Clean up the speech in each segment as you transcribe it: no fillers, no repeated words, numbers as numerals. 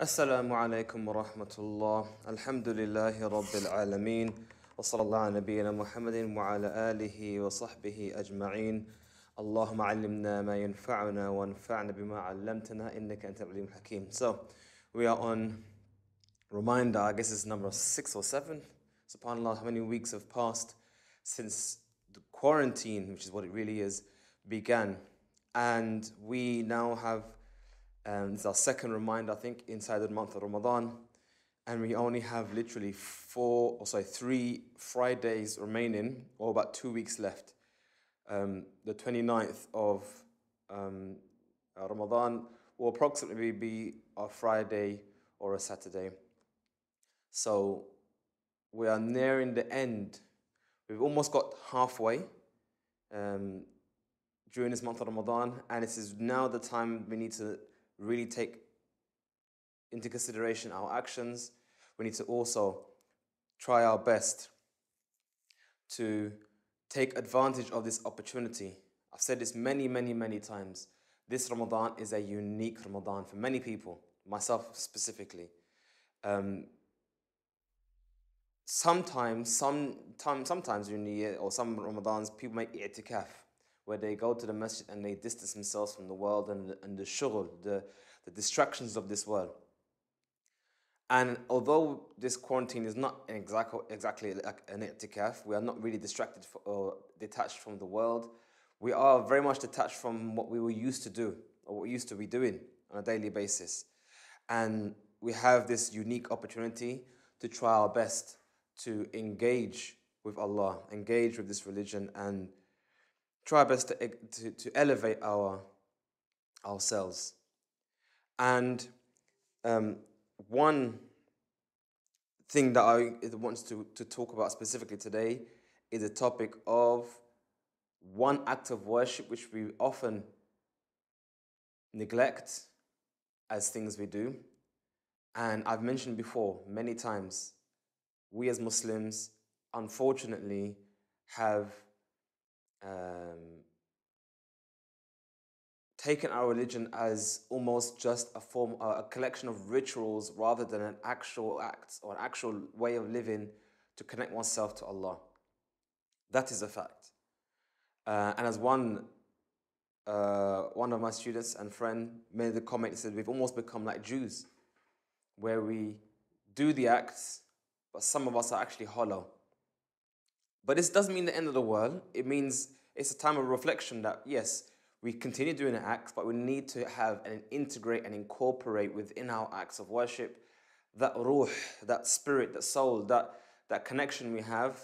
السلام عليكم ورحمة الله الحمد لله رب العالمين وصلى الله على نبينا محمد وعلى آله وصحبه أجمعين اللهم علمنا ما ينفعنا وانفعنا بما علمتنا إنك أنت العليم الحكيم. So we are on reminder, I guess it's number 6 or 7. SubhanAllah, how many weeks have passed since the quarantine, which is what it really is, began. And we now have it's our second reminder, I think, inside the month of Ramadan. And we only have literally 3 Fridays remaining, or about 2 weeks left. The 29th of Ramadan will approximately be a Friday or a Saturday. So we are nearing the end. We've almost got halfway during this month of Ramadan, and this is now the time we need to really take into consideration our actions. We need to also try our best to take advantage of this opportunity. I've said this many times. This Ramadan is a unique Ramadan for many people, myself specifically. Sometimes during the year or some Ramadans, people make i'tikaf, where they go to the masjid and they distance themselves from the world and the shughul, the distractions of this world. And although this quarantine is not exactly like an i'tikaf, we are not really distracted or detached from the world. We are very much detached from what we were used to do or what we used to be doing on a daily basis. And we have this unique opportunity to try our best to engage with Allah, engage with this religion, and try our best to elevate ourselves. And one thing that I want to talk about specifically today is the topic of one act of worship which we often neglect as things we do. And I've mentioned before many times, we as Muslims, unfortunately, have taken our religion as almost just a collection of rituals rather than an actual act or an actual way of living to connect oneself to Allah. That is a fact. And as one of my students and friend made the comment, he said, we've almost become like Jews, where we do the acts, but some of us are actually hollow. But this doesn't mean the end of the world. It means it's a time of reflection that, yes, we continue doing the acts, but we need to have and integrate and incorporate within our acts of worship that ruh, that spirit, that soul, that connection we have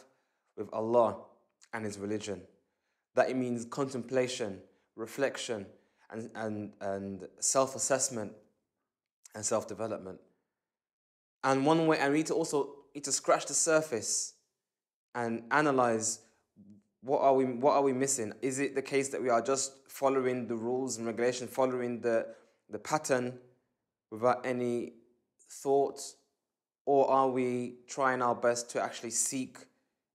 with Allah and His religion. That it means contemplation, reflection, and self-assessment and self-development. And one way, and we need to scratch the surface and analyze what are we missing. Is it the case that we are just following the rules and regulations, following the pattern without any thought, or are we trying our best to actually seek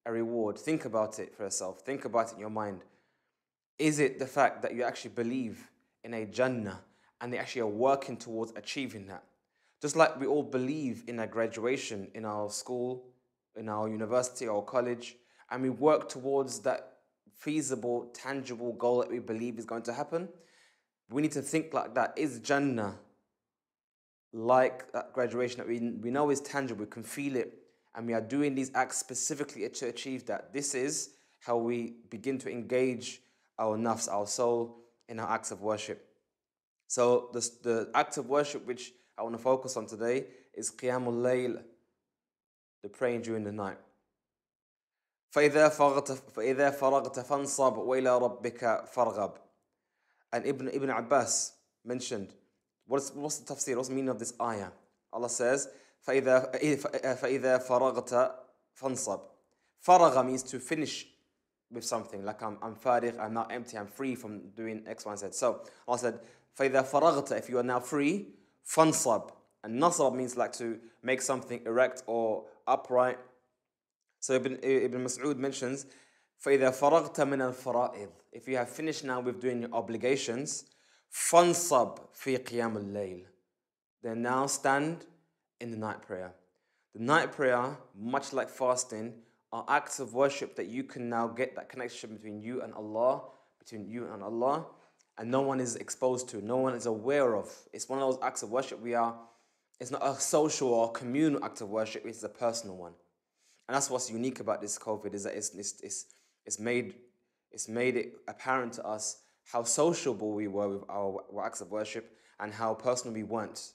a reward? Think about it for yourself. Think about it in your mind. Is it the fact that you actually believe in a Jannah and they actually are working towards achieving that? Just like we all believe in a graduation in our school, in our university or college, and we work towards that feasible, tangible goal that we believe is going to happen, we need to think like that. Is Jannah like that graduation that we know is tangible, we can feel it, and we are doing these acts specifically to achieve that? This is how we begin to engage our nafs, our soul, in our acts of worship. So the act of worship which I want to focus on today is Qiyamul Layl, the praying during the night. فإذا فرغت فانصب وإلى ربك فارغب. And Ibn Abbas mentioned, what's the tafsir, what's the meaning of this ayah? Allah says, فإذا فرغت فانصب. Faragha means to finish with something, like I'm farigh, I'm now empty, I'm free from doing X, Y, and Z. So Allah said, فإذا فرغت, if you are now free, fansab. And nasab means like to make something erect or upright. So Ibn Mas'ud mentions, فَإِذَا فَرَغْتَ مِنَ الْفَرَائِضِ, if you have finished now with doing your obligations, فَانصَبْ فِي قِيَامِ اللَّيْلِ, Then now stand in the night prayer. The night prayer, much like fasting, are acts of worship that you can now get that connection between you and Allah, and no one is exposed to, no one is aware of. It's one of those acts of worship it's not a social or communal act of worship, it's a personal one. And that's what's unique about this COVID, is that it's made it apparent to us how sociable we were with our acts of worship and how personal we weren't.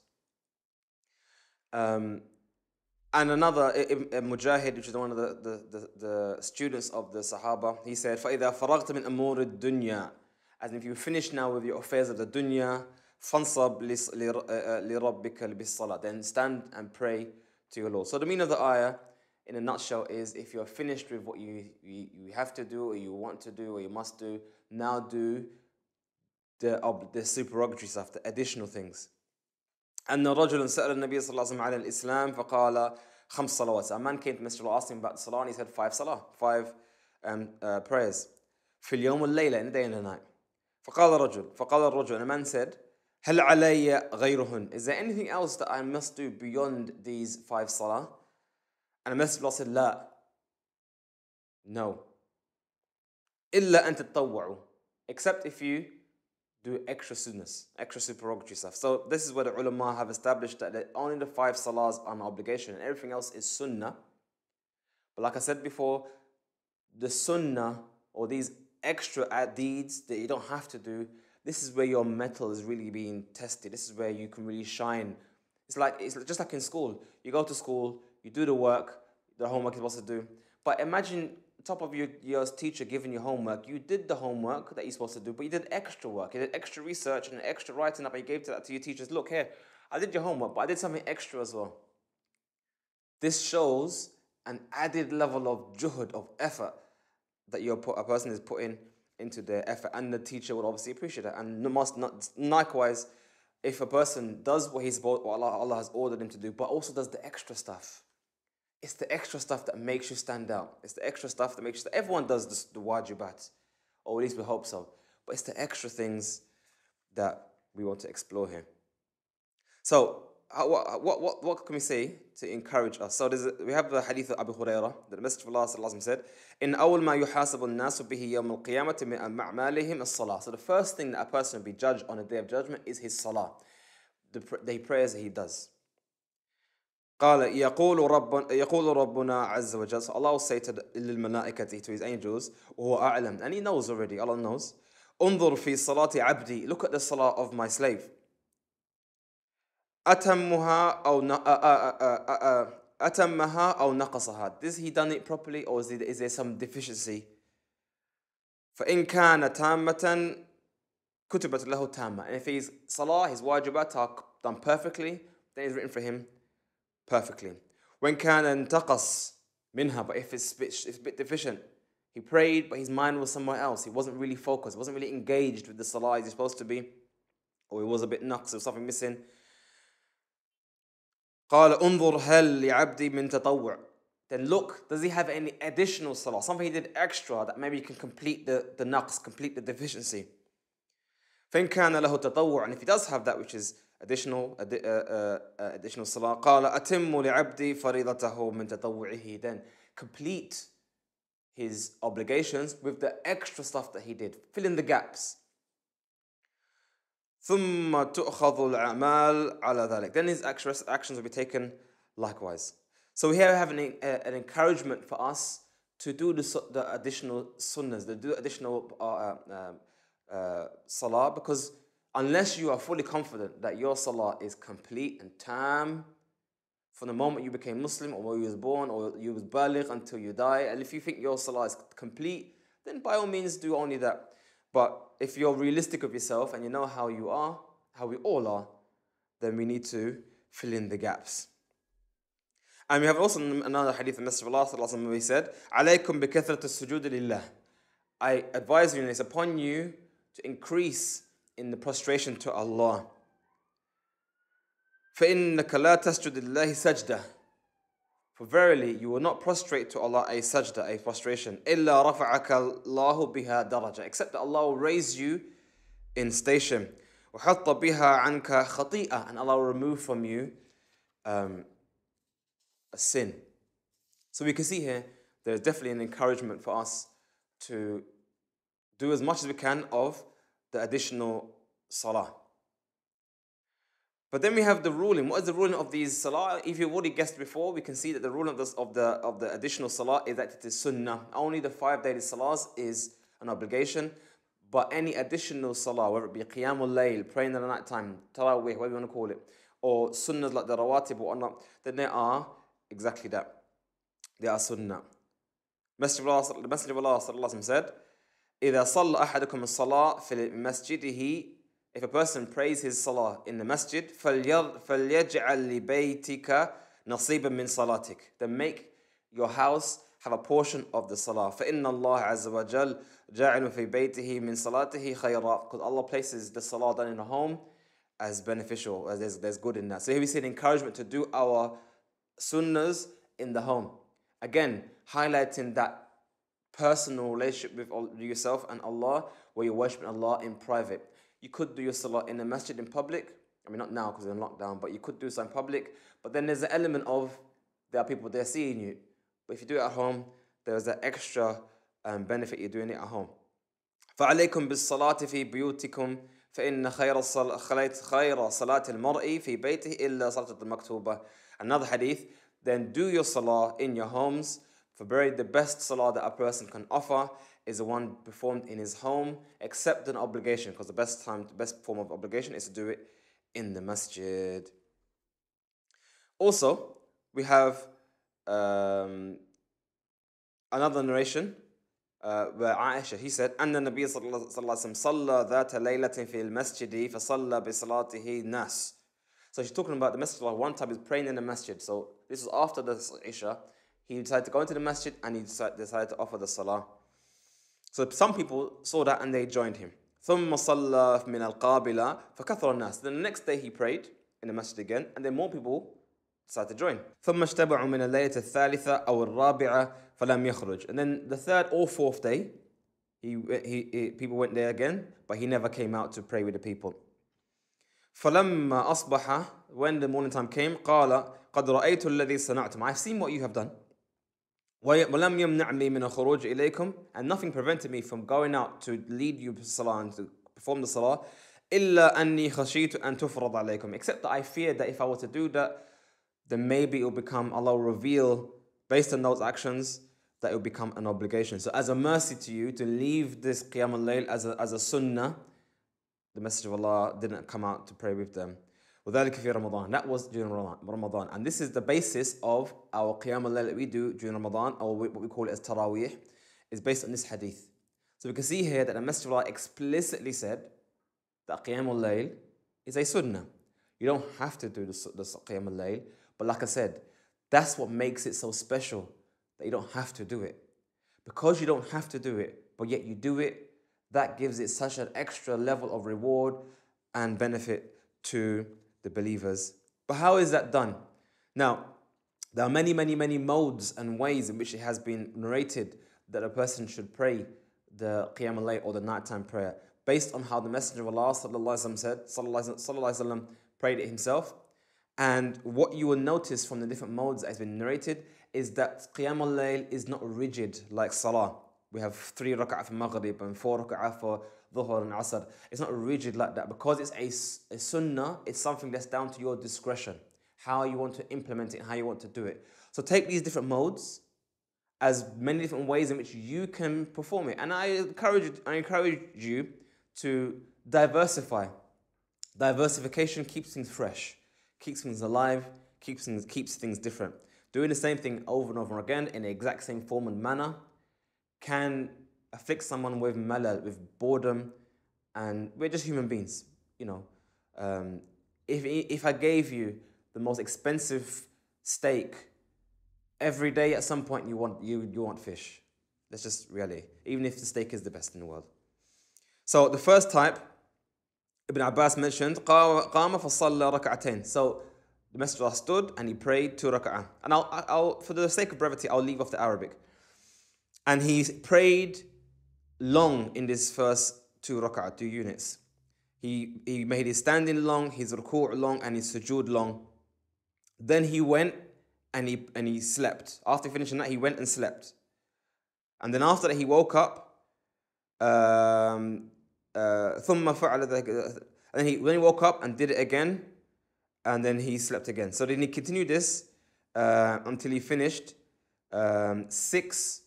And another, Mujahid, which is one of the students of the Sahaba, he said, فَإِذَا فَرَغْتَ مِنْ أَمُورِ الدُّنْيَا, as if you finish now with your affairs of the dunya, فَانْصَبْ لِرَبِّكَ بِالصَّلَاةِ, then stand and pray to your Lord. So the meaning of the ayah, in a nutshell, is if you're finished with what you have to do, or you want to do, or you must do, now do the supererogatory stuff, the additional things. أن رجلا سأل النبي صلى الله عليه وسلم عن الإسلام فقال 5 صلوات. A man came to Mr. Allah, asked him about the salah, and he said 5 salah, 5 prayers. في اليوم والليلة, in the day and the night. فقال الرجل, and a man said, هل علي غيرهن? Is there anything else that I must do beyond these 5 salah? And the Messenger of Allah said, لا. No. إلا أن تتطوعوا. Except if you do extra sunnahs, extra supererogatory stuff. So this is where the ulama have established that only the 5 salahs are an obligation and everything else is sunnah. But like I said before, the sunnah, or these extra deeds that you don't have to do, this is where your mettle is really being tested. This is where you can really shine. It's just like in school. You go to school, you do the work, the homework you're supposed to do. But imagine top of your teacher giving you homework. You did the homework that you're supposed to do, but you did extra work. You did extra research and extra writing up, and you gave that to your teachers. Look here, I did your homework, but I did something extra as well. This shows an added level of juhud, of effort, that a person is putting into their effort, and the teacher will obviously appreciate that. And likewise, if a person does what Allah has ordered him to do, but also does the extra stuff. It's the extra stuff that makes you stand out. It's the extra stuff that makes you... Everyone does the wajibat, or at least we hope so. But it's the extra things that we want to explore here. So, what can we say to encourage us? So we have the hadith of Abu Hurairah, that the Messenger of Allah sallallahu alaihi wasallam said, "In awwal ma yuhasabu an-nasu bihi yawm al-qiyamati min a'malihim as-salah." So the first thing that a person will be judged on the day of judgment is his salah, the prayers that he does. قال يقول ربنا عز وجل. So Allah will say to his angels, وهو أعلم, and He knows already. Allah knows. انظر في صلاة عبدي. Look at the salah of my slave. أتمها أو نقصها. Has he done it properly, or is there some deficiency? فإن كان تامة كتبت له تامة. And if his salah, his wajibat are done perfectly, then it's written for him perfectly. When كان انتقص منها, but if it's a bit deficient, he prayed but his mind was somewhere else, he wasn't really focused, wasn't really engaged with the salah as he's supposed to be, or he was a bit naqs, or something missing. قال انظر هل لعبدي من تطوع. Then look, does he have any additional salah, something he did extra that maybe can complete the naqs, complete the deficiency. فإن كان له تطوع, and if he does have that which is additional salah, قال أتم لعبدي فريضته من تطوعه. Then complete his obligations with the extra stuff that he did. Fill in the gaps. ثم تؤخذ الأعمال على ذلك. Then his actions will be taken likewise. So here we have an encouragement for us to do the additional sunnahs, to do additional salah, because unless you are fully confident that your salah is complete and tam from the moment you became Muslim, or when you was born, or you was baligh until you die, and if you think your salah is complete, then by all means do only that. But if you're realistic with yourself and you know how you are, how we all are, then we need to fill in the gaps. And we have also another hadith of Messenger of Allah sallallahu alaihi wasallam, where he said, "Alaykum bi kathrati as-sujud lillah." I advise you, and it's upon you to increase in the prostration to Allah. فَإِنَّكَ لَا تَسْجُدِ لِلَّهِ سَجْدَةً. For verily you will not prostrate to Allah a sajda, a prostration, إِلَّا رَفَعَكَ اللَّهُ بِهَا دَرَجَةً, except that Allah will raise you in station. وحط بها عنك خطيئة, and Allah will remove from you a sin. So we can see here, there's definitely an encouragement for us to do as much as we can of the additional salah. But then we have the ruling. What is the ruling of these salah? If you've already guessed before, we can see that the ruling of the additional salah is that it is sunnah. Only the 5 daily salahs is an obligation, but any additional salah, whether it be qiyamul layl, praying in the night time, tarawih, whatever you want to call it, or sunnahs like the rawatib or whatnot, then they are exactly that. They are sunnah. The Messenger of Allah sallallahu alaihi wasallam said, إذا صلى أحدكم الصلاة في مسجده, if a person prays his salah in the masjid, فليجعل لبيتك نصيبا من صلاتك, then make your house have a portion of the salah. فإن الله عز وجل جاعل في بيته من صلاته خيرا, because Allah places the salah done in the home as beneficial, as there's good in that. So here we see an encouragement to do our sunnahs in the home. Again, highlighting that personal relationship with yourself and Allah, where you're worshipping Allah in private. You could do your salah in the masjid in public. I mean, not now because we're in lockdown, but you could do so in public. But then there's an element of there are people there seeing you. But if you do it at home, there's that extra benefit you're doing it at home. فعليكم بالصلاة في بيوتكم فإن خير صلاة المرء في بيته إلا صلاة المكتوبة. Another hadith, then do your salah in your homes, for very the best salah that a person can offer is the one performed in his home, except an obligation, because the best form of obligation is to do it in the masjid. Also, we have another narration where Aisha, he said, أن النبي صلى الله عليه وسلم صلى ذات ليلة في المسجد فصلى بصلاته الناس. So she's talking about the masjid. One time he's praying in the masjid. So this is after the Isha. He decided to go into the masjid and he decided to offer the salah. So some people saw that and they joined him. ثم صلى من القابلة فكثر الناس. Then the next day he prayed in the masjid again, and then more people decided to join. ثم اشتبعوا من الليلة الثالثة أو الرابعة فلم يخرج. And then the third or fourth day, people went there again, but he never came out to pray with the people. فلما أصبح, when the morning time came, قال قد رأيت الذي صنعتم. I've seen what you have done. وَلَمْ يَمْنَعْنِي مِنَ الْخُرُوجِ إِلَيْكُمْ, and nothing prevented me from going out to lead you to salah and to perform the salah, إِلَّا أَنِّي خَشِيتُ أَن تُفْرَضَ عَلَيْكُمْ, except that I feared that if I were to do that, then maybe it will become, Allah will reveal, based on those actions, that it will become an obligation. So as a mercy to you, to leave this Qiyam al-Layl as a sunnah, the Messenger of Allah didn't come out to pray with them. وذلك في رمضان. That was during Ramadan. And this is the basis of our Qiyam al-Layl that we do during Ramadan, or what we call it as Taraweeh, is based on this hadith. So we can see here that the Messenger of Allah explicitly said that Qiyam al-Layl is a sunnah. You don't have to do the Qiyam al-Layl, but like I said, that's what makes it so special, that you don't have to do it. Because you don't have to do it, but yet you do it, that gives it such an extra level of reward and benefit to the believers. But how is that done? Now, there are many modes and ways in which it has been narrated that a person should pray the Qiyam al-Layl or the nighttime prayer, based on how the Messenger of Allah sallallahu prayed it himself. And what you will notice from the different modes that has been narrated is that Qiyam al-Layl is not rigid like Salah. We have 3 rak'ah for Maghrib and 4 rak'ah for Dhuhr and Asr. It's not rigid like that, because it's a sunnah. It's something that's down to your discretion, how you want to implement it, how you want to do it. So take these different modes as many different ways in which you can perform it. And I encourage you to diversify. Diversification keeps things fresh, keeps things alive, keeps things different. Doing the same thing over and over again in the exact same form and manner can afflict someone with malal, with boredom, and we're just human beings, you know. If I gave you the most expensive steak every day, at some point you want fish. That's just reality, even if the steak is the best in the world. So the first type, Ibn Abbas mentioned, قام فصلى ركعتين. So the Messenger stood and he prayed 2 rak'ah. And I'll for the sake of brevity, I'll leave off the Arabic. And he prayed long in this first 2 rak'ah, 2 units. He made his standing long, his ruku' long, and his sujood long. Then he went and he slept. After finishing that, he went and slept. And then after that, he woke up. ثم فعل ذلك. And then he woke up and did it again, and then he slept again. So then he continued this until he finished 6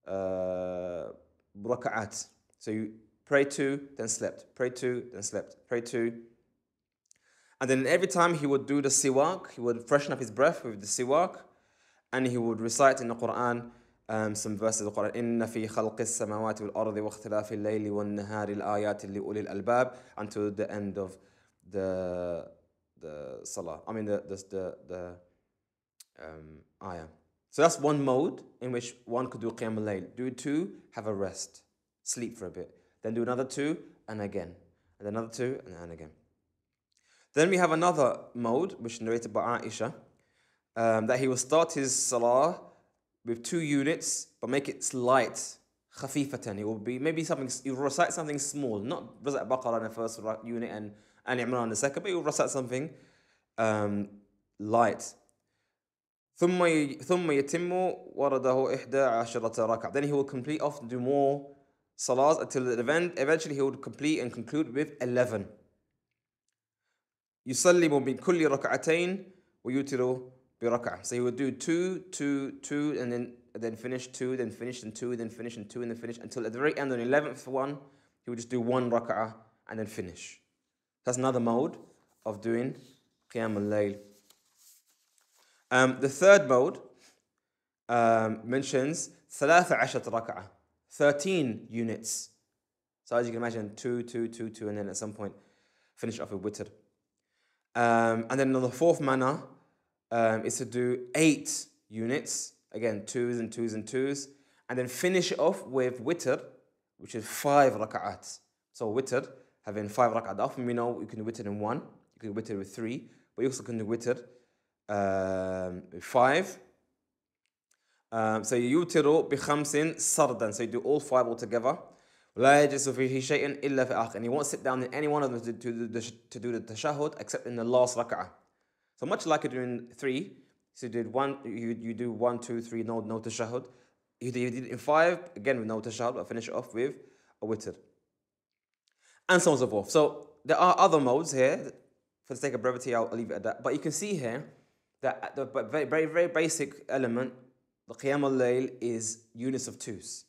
raka'at. So you pray 2, then slept. Pray 2, then slept. Pray 2. And then every time he would do the siwak, he would freshen up his breath with the siwak, and he would recite in the Quran some verses of the Quran. إِنَّ فِي خَلْقِ السَّمَاوَاتِ وَالْأَرْضِ وَاخْتِلَافِ اللَّيْلِ وَالنَّهَارِ الْآيَاتِ لِأُولِي الْأَلْبَابِ, until the end of the salah. I mean the ayah. So that's one mode in which one could do Qiyam al-Layl. Do 2, have a rest, sleep for a bit. Then do another 2, and again. And another 2, and again. Then we have another mode, which is narrated by Aisha, that he will start his salah with 2 units, but make it light, khafifatan. It will be maybe something, he will recite something small, not recite Baqarah in the first unit and Imran in the second, but he will recite something light. ثم يتم ورده 11 ركعة. Then he will complete off and do more salahs until the event. Eventually he would complete and conclude with 11. يسلم من كل ركعتين ويوتر بركعة. So he would do 2, 2, 2, and then finish 2, then finish and 2, then finish and 2, and then finish until at the very end on the 11th one, he would just do 1 rak'ah and then finish. That's another mode of doing Qiyam al-Layl. The third mode mentions 13 rak'ah, 13 units. So as you can imagine, 2, 2, 2, 2, and then at some point finish off with witr. And then on the fourth manner is to do 8 units, again 2s and 2s and 2s, and then finish it off with witr, which is 5 rak'at. So witr, having 5 rak'at. Often we know you can do witr in 1, you can do witr with 3, but you also can do witr 5. So you yutiru bi khamsin sardan. So you do all 5 altogether. ولا يجلس فيه شيء إلا في آخر. And you won't sit down in any one of them to do the tashahhud except in the last rak'ah. So much like you do in 3, so you did 1, you do 1, 2, 3, no tashahhud. You did it in 5, again with no tashahhud, but finish it off with a witr. And so on and so forth. So there are other modes here. For the sake of brevity, I'll leave it at that. But you can see here that the very, very, very basic element, the Qiyam al-Layl, is units of 2s.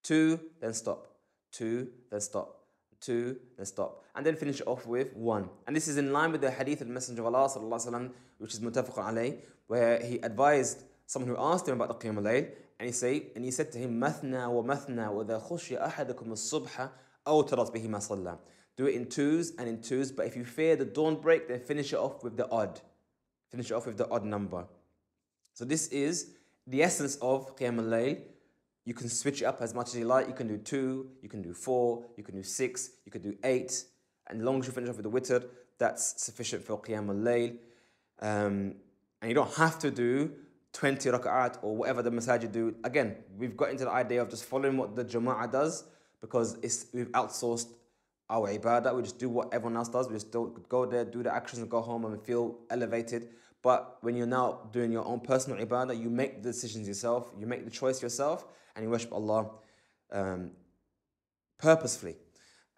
2, then stop. 2, then stop. 2, then stop. And then finish it off with 1. And this is in line with the hadith of the Messenger of Allah sallallahu alaihi wasallam, which is muttafaqun alayh, where he advised someone who asked him about the Qiyam al-Layl, and he said to him, Mathna wa mathna wa idha khushiya ahadakum as-subha awtarat bihi ma salla. Do it in 2s and in 2s, but if you fear the dawn break, then finish it off with the odd. Finish it off with the odd number. So this is the essence of Qiyam al-Layl. You can switch it up as much as you like. You can do 2, you can do 4, you can do 6, you can do 8. And as long as you finish off with the witr, that's sufficient for Qiyam al-Layl. And you don't have to do 20 rak'at or whatever the masajid do. Again, we've got into the idea of just following what the jama'ah does, because we've outsourced our ibadah. We just do what everyone else does. We just don't go there, do the actions and go home and feel elevated. But when you're now doing your own personal ibadah, you make the decisions yourself, you make the choice yourself, and you worship Allah purposefully.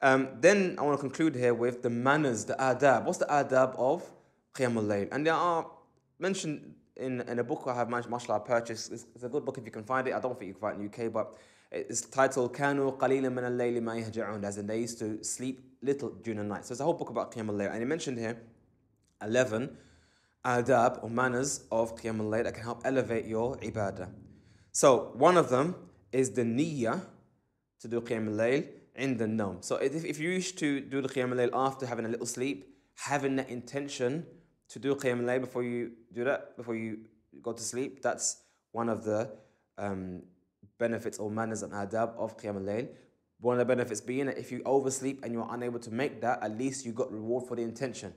Then I want to conclude here with the manners, the adab. What's the adab of Qiyam al-Layl? And they are mentioned in a book I have, mashallah, purchased. It's a good book if you can find it. I don't think you can find it in the UK, but it's titled كانوا قليلا من الليل ما يهجعون, as in they used to sleep little during the night. So it's a whole book about Qiyam al-Layl. And he mentioned here 11 adab or manners of Qiyam al-Layl that can help elevate your ibadah. So one of them is the niyyah to do Qiyam al-Layl in the nawm. So if you wish to do the Qiyam al-Layl after having a little sleep, having that intention to do Qiyam al-Layl before you do that, before you go to sleep, that's one of the benefits or manners and adab of Qiyam al-Layl. One of the benefits being that if you oversleep and you're unable to make that, at least you got reward for the intention.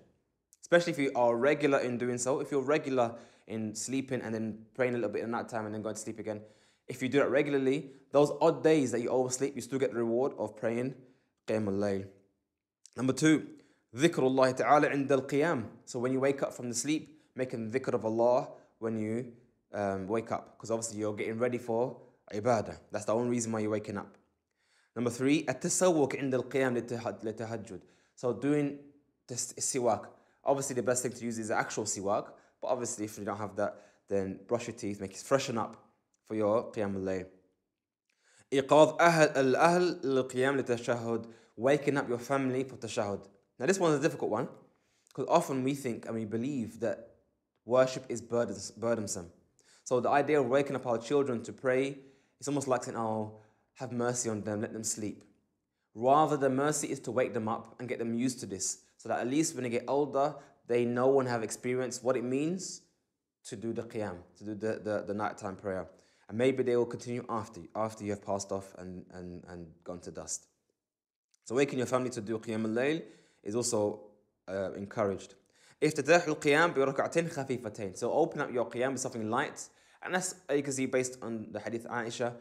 Especially if you are regular in doing so. If you're regular in sleeping and then praying a little bit at night time and then going to sleep again, if you do that regularly, those odd days that you oversleep, you still get the reward of praying Qiyam al-Layl. Number two, dhikrullah ta'ala inda al-qiyam. So when you wake up from the sleep, making dhikr of Allah when you wake up. Because obviously you're getting ready for ibadah. That's the only reason why you're waking up. Number three, at-tasawwuk inda al-qiyam litahajjud. So doing this siwak. Obviously the best thing to use is the actual siwak. But obviously if you don't have that, then brush your teeth, make it freshen up for your qiyam al-layl. إيقاظ الأهل للقيام للتشهد. Waking up your family for tashahud. Now this one is a difficult one because often we think and we believe that worship is burdensome. So the idea of waking up our children to pray is almost like saying, oh, have mercy on them, let them sleep. Rather, the mercy is to wake them up and get them used to this so that at least when they get older, they know and have experienced what it means to do the qiyam, to do the nighttime prayer. And maybe they will continue after you have passed off and gone to dust. So waking your family to do qiyam al-layl is also encouraged. افتتاح القيام بركعتين خفيفتين. So open up your qiyam with something light. And that's, you can see based on the hadith Aisha,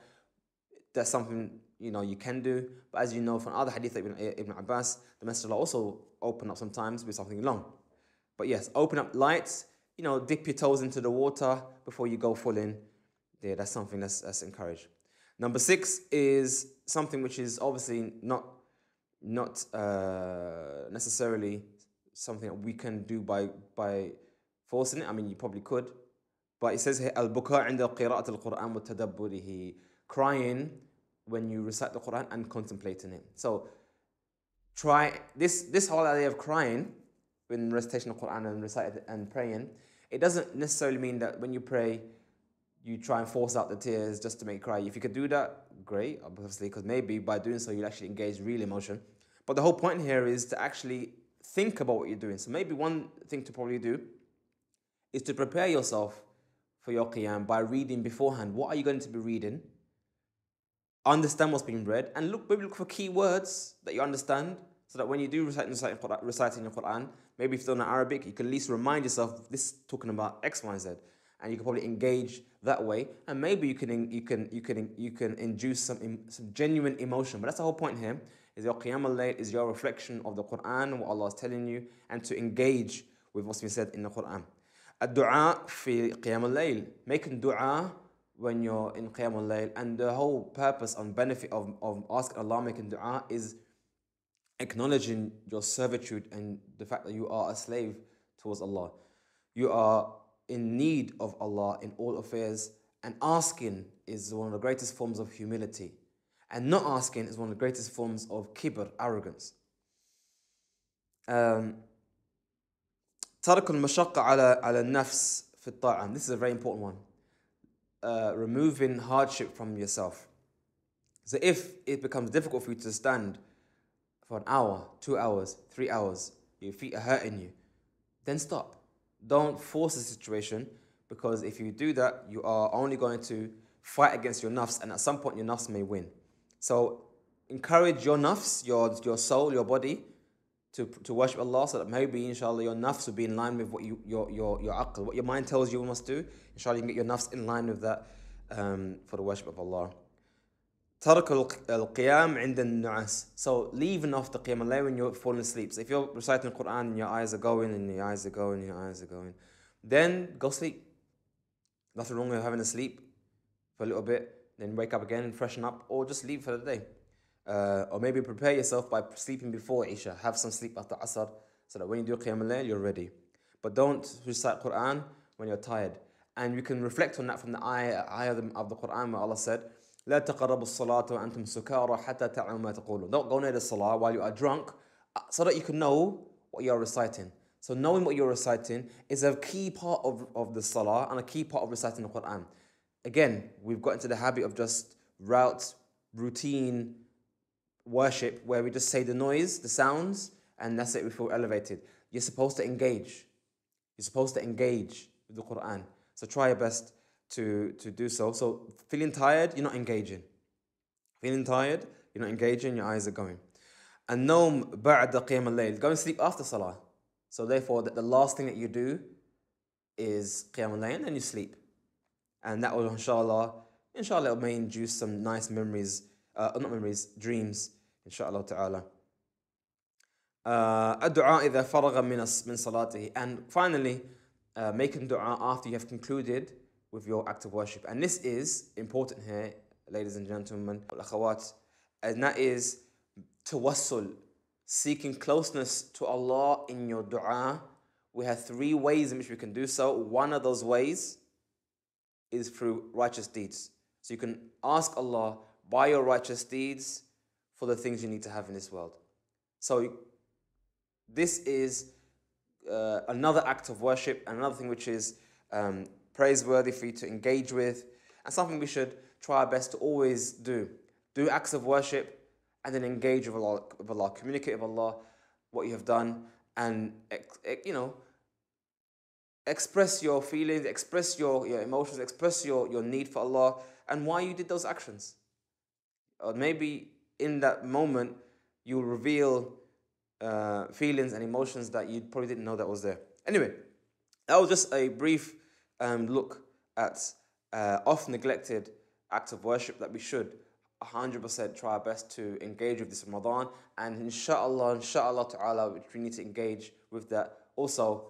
that's something you can do. But as you know from other hadith Ibn Abbas, the Messenger also open up sometimes with something long. But yes, open up light, dip your toes into the water before you go full in. Yeah, that's something that's encouraged. Number 6 is something which is obviously not necessarily something that we can do by forcing it. I mean, you probably could. But it says here, al-buka' inda qira'at al-Qur'an wa tadabburihi. Crying when you recite the Qur'an and contemplating it. So try this whole idea of crying when recitation of Qur'an and reciting and praying. It doesn't necessarily mean that when you pray, you try and force out the tears just to make you cry. If you could do that, great, obviously, because maybe by doing so, you'll actually engage real emotion. But the whole point here is to actually think about what you're doing. So maybe one thing to probably do is to prepare yourself for your qiyam by reading beforehand. What are you going to be reading? Understand what's being read, and maybe look for key words that you understand, so that when you do reciting your Quran, maybe if you don't know Arabic, you can at least remind yourself this is talking about X, Y, Z, and you can probably engage that way. And maybe you can induce some genuine emotion. But that's the whole point here: is your qiyam al-layl is your reflection of the Quran, what Allah is telling you, and to engage with what's been said in the Quran. Ad-du'a fi qiyam al-layl, making du'a when you're in qiyam al-layl, and the whole purpose and benefit of asking Allah, making du'a, is acknowledging your servitude and the fact that you are a slave towards Allah. You are in need of Allah in all affairs, and asking is one of the greatest forms of humility, and not asking is one of the greatest forms of kibr, arrogance. ترك المشقة على النفس في الطاعة. This is a very important one. Removing hardship from yourself. So if it becomes difficult for you to stand for an hour, 2 hours, 3 hours, your feet are hurting you, then stop. Don't force the situation, because if you do that, you are only going to fight against your nafs, and at some point your nafs may win. So encourage your nafs, your soul, your body, to worship Allah, so that maybe inshallah your nafs will be in line with what your aql, what your mind tells you must do. Inshallah you can get your nafs in line with that for the worship of Allah. ترك القيام عند النعاس. So leaving off the qiyam al-layl when you're falling asleep. So if you're reciting the Quran and your eyes are going and your eyes are going and your eyes are going, then go sleep. Nothing wrong with having a sleep for a little bit, then wake up again and freshen up, or just leave for the day. Or maybe prepare yourself by sleeping before Isha. Have some sleep after Asr, so that when you do qiyam al-layl, you're ready. But don't recite Quran when you're tired. And you can reflect on that from the ayah of the Quran where Allah said, لا تقربوا الصلاة وأنتم سكارى حتى تعلموا ما تقولون. Don't go near the salah while you are drunk, so that you can know what you are reciting. So knowing what you're reciting is a key part of the salah and a key part of reciting the Quran. Again, we've got into the habit of just routine worship where we just say the noise, the sounds, and that's it, we feel elevated. You're supposed to engage. You're supposed to engage with the Quran. So try your best to do so. So feeling tired, you're not engaging. Feeling tired, you're not engaging, your eyes are going. And nawm ba'da qiyam al-layl, go and sleep after salah. So therefore, the last thing that you do is qiyam al-layl, and then you sleep. And that will inshallah it may induce some nice memories, not memories, dreams, inshallah ta'ala. الدعاء إذا فرغ من صلاته. And finally, making dua after you have concluded with your act of worship. And this is important here, ladies and gentlemen, al-akhawat, and that is tawassul, seeking closeness to Allah in your dua. We have three ways in which we can do so. One of those ways is through righteous deeds. So you can ask Allah by your righteous deeds for the things you need to have in this world. So this is another act of worship, another thing which is praiseworthy for you to engage with, and something we should try our best to always do. Do acts of worship and then engage with Allah, communicate with Allah what you have done, and express your feelings, express your emotions, express your need for Allah and why you did those actions. Or maybe in that moment you'll reveal feelings and emotions that you probably didn't know that was there. Anyway, that was just a brief look at often neglected acts of worship that we should 100% try our best to engage with this Ramadan, and inshallah ta'ala, which we need to engage with that also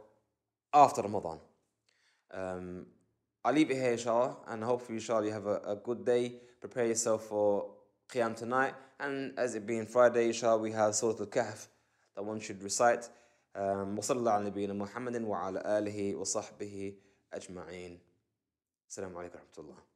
after Ramadan. I'll leave it here, inshallah, and hopefully, inshallah, you have a good day. Prepare yourself for Qiyam tonight, and as it being Friday, inshallah, we have Surah Al-Kahf that one should recite. وصلى الله على نبينا محمد وعلى آله وصحبه أجمعين. السلام عليكم ورحمة الله.